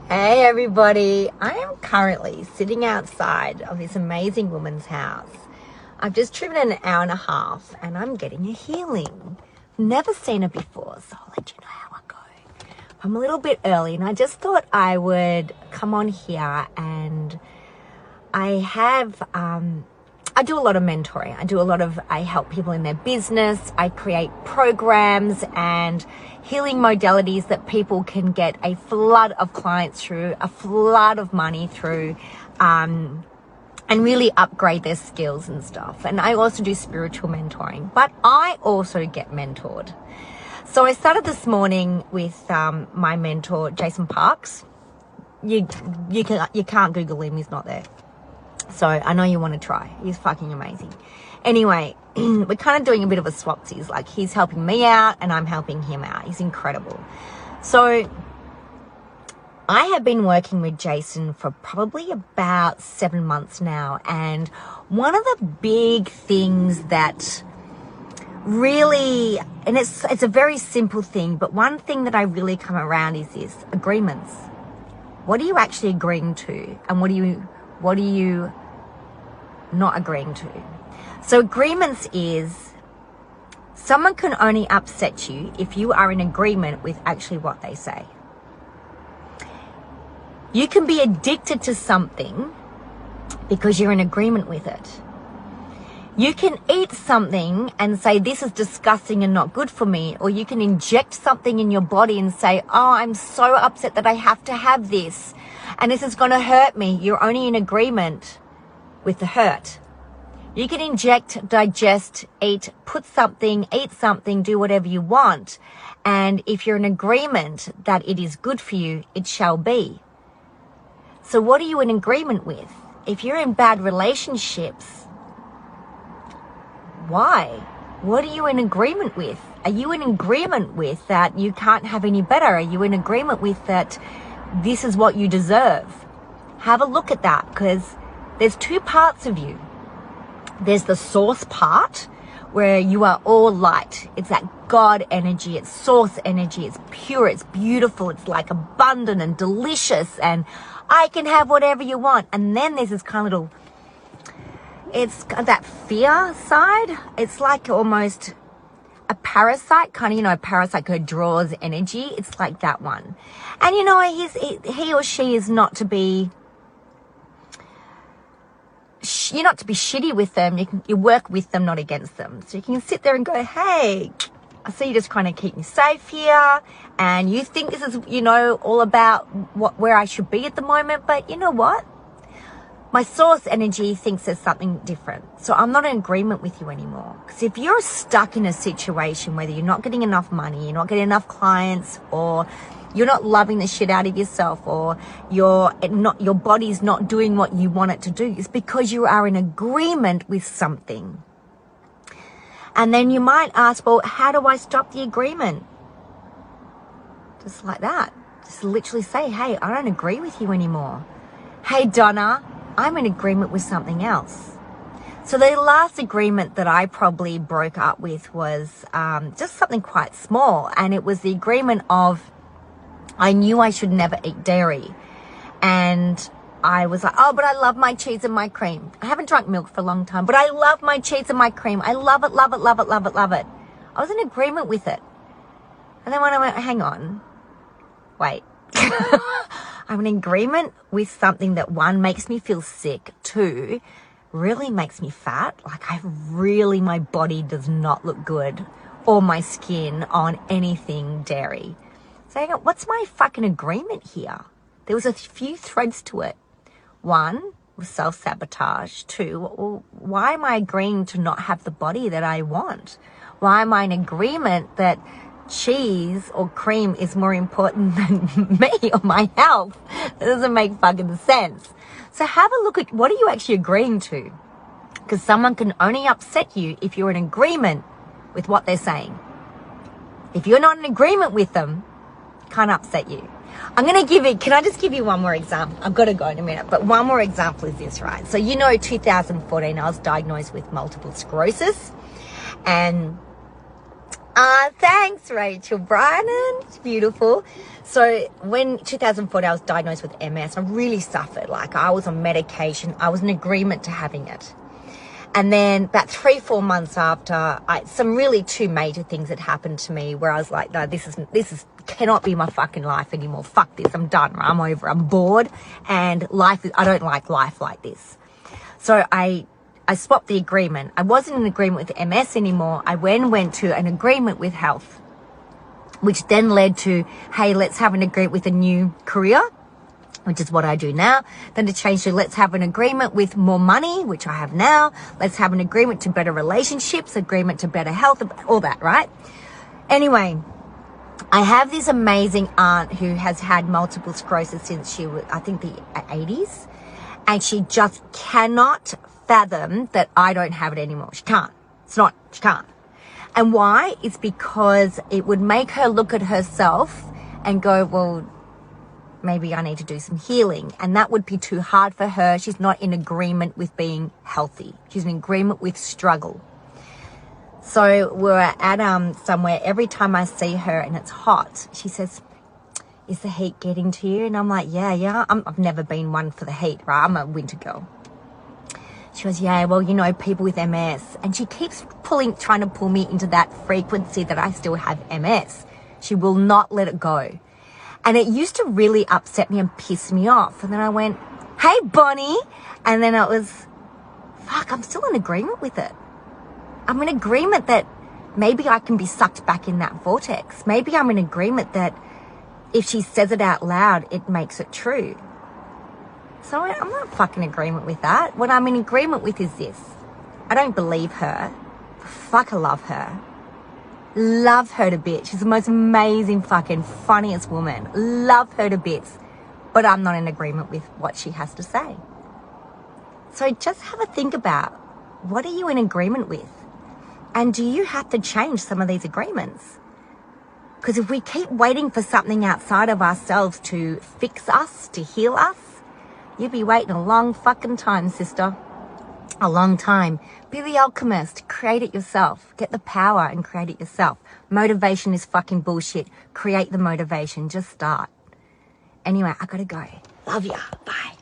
Hey everybody, I am currently sitting outside of this amazing woman's house. I've just driven an hour and a half and I'm getting a healing. Never seen her before, so I'll let you know how I go. I'm a little bit early and I just thought I would come on here and I do a lot of mentoring. I help people in their business. I create programs and healing modalities that people can get a flood of clients through, a flood of money through, and really upgrade their skills and stuff. And I also do spiritual mentoring, but I also get mentored. So I started this morning with my mentor, Jason Parks. You can't Google him, he's not there. So I know you want to try. He's fucking amazing. Anyway, we're kind of doing a bit of a swapsies. Like, he's helping me out and I'm helping him out. He's incredible. So I have been working with Jason for probably about 7 months now. And one of the big things that really, and it's a very simple thing, but one thing that I really come around is this: agreements. What are you actually agreeing to? And what are you not agreeing to? So agreements is, someone can only upset you if you are in agreement with actually what they say. You can be addicted to something because you're in agreement with it. You can eat something and say, this is disgusting and not good for me. Or you can inject something in your body and say, oh, I'm so upset that I have to have this, and this is going to hurt me. You're only in agreement with the hurt. You can inject, digest, eat something, do whatever you want. And if you're in agreement that it is good for you, it shall be. So what are you in agreement with? If you're in bad relationships, why? What are you in agreement with? Are you in agreement with that you can't have any better? Are you in agreement with that this is what you deserve? Have a look at that, because there's two parts of you. There's the source part, where you are all light. It's that God energy, it's source energy, it's pure, it's beautiful, it's like abundant and delicious, and I can have whatever you want. And then there's this kind of little, it's got that fear side. It's like almost a parasite, kind of, a parasite who draws energy. It's like that one. And he or she is not to be, you're not to be shitty with them. You work with them, not against them. So you can sit there and go, hey, I see you just trying to keep me safe here, and you think this is, all about where I should be at the moment. But you know what? My source energy thinks there's something different. So I'm not in agreement with you anymore. Because if you're stuck in a situation, whether you're not getting enough money, you're not getting enough clients, or you're not loving the shit out of yourself, or your body's not doing what you want it to do, it's because you are in agreement with something. And then you might ask, well, how do I stop the agreement? Just like that. Just literally say, hey, I don't agree with you anymore. Hey, Donna, I'm in agreement with something else. So the last agreement that I probably broke up with was just something quite small. And it was the agreement of, I knew I should never eat dairy. And I was like, oh, but I love my cheese and my cream. I haven't drunk milk for a long time, but I love my cheese and my cream. I love it, love it, love it, love it, love it. I was in agreement with it. And then when I went, hang on, wait. I'm in agreement with something that, one, makes me feel sick, two, really makes me fat. Like, my body does not look good, or my skin, on anything dairy. So I go, what's my fucking agreement here? There was a few threads to it. One was self-sabotage. Two, well, why am I agreeing to not have the body that I want? Why am I in agreement that cheese or cream is more important than me or my health? It doesn't make fucking sense. So have a look at, what are you actually agreeing to? Because someone can only upset you if you're in agreement with what they're saying. If you're not in agreement with them, can't upset you. Can I just give you one more example? I've got to go in a minute, but one more example is this, right? So 2014, I was diagnosed with multiple sclerosis, and thanks, Rachel Bryan. It's beautiful. So when 2014, I was diagnosed with MS. I really suffered. Like, I was on medication. I was in agreement to having it. And then about 3-4 months after, some really two major things had happened to me where I was like, no, this cannot be my fucking life anymore. Fuck this. I'm done. I'm over. I'm bored. And I don't like life like this. So I swapped the agreement. I wasn't in agreement with MS anymore. I went to an agreement with health, which then led to, hey, let's have an agreement with a new career, which is what I do now. Then to change to, let's have an agreement with more money, which I have now. Let's have an agreement to better relationships, agreement to better health, all that, right? Anyway, I have this amazing aunt who has had multiple sclerosis since she was, I think, the 80s. And she just cannot fathom that I don't have it anymore. She can't. She can't. And why? It's because it would make her look at herself and go, well, maybe I need to do some healing. And that would be too hard for her. She's not in agreement with being healthy. She's in agreement with struggle. So we're at somewhere. Every time I see her and it's hot, she says, is the heat getting to you? And I'm like, yeah. I've never been one for the heat, right? I'm a winter girl. She goes, yeah, well, you know, people with MS. And she keeps trying to pull me into that frequency that I still have MS. She will not let it go. And it used to really upset me and piss me off. And then I went, hey, Bonnie. And then it was, fuck, I'm still in agreement with it. I'm in agreement that maybe I can be sucked back in that vortex. Maybe I'm in agreement that if she says it out loud, it makes it true. So I'm not fucking in agreement with that. What I'm in agreement with is this. I don't believe her. Fuck, I love her. Love her to bits. She's the most amazing, fucking funniest woman. Love her to bits. But I'm not in agreement with what she has to say. So just have a think about, what are you in agreement with? And do you have to change some of these agreements? Because if we keep waiting for something outside of ourselves to fix us, to heal us, you'll be waiting a long fucking time, sister. A long time. Be the alchemist. Create it yourself. Get the power and create it yourself. Motivation is fucking bullshit. Create the motivation. Just start. Anyway, I gotta go. Love ya. Bye.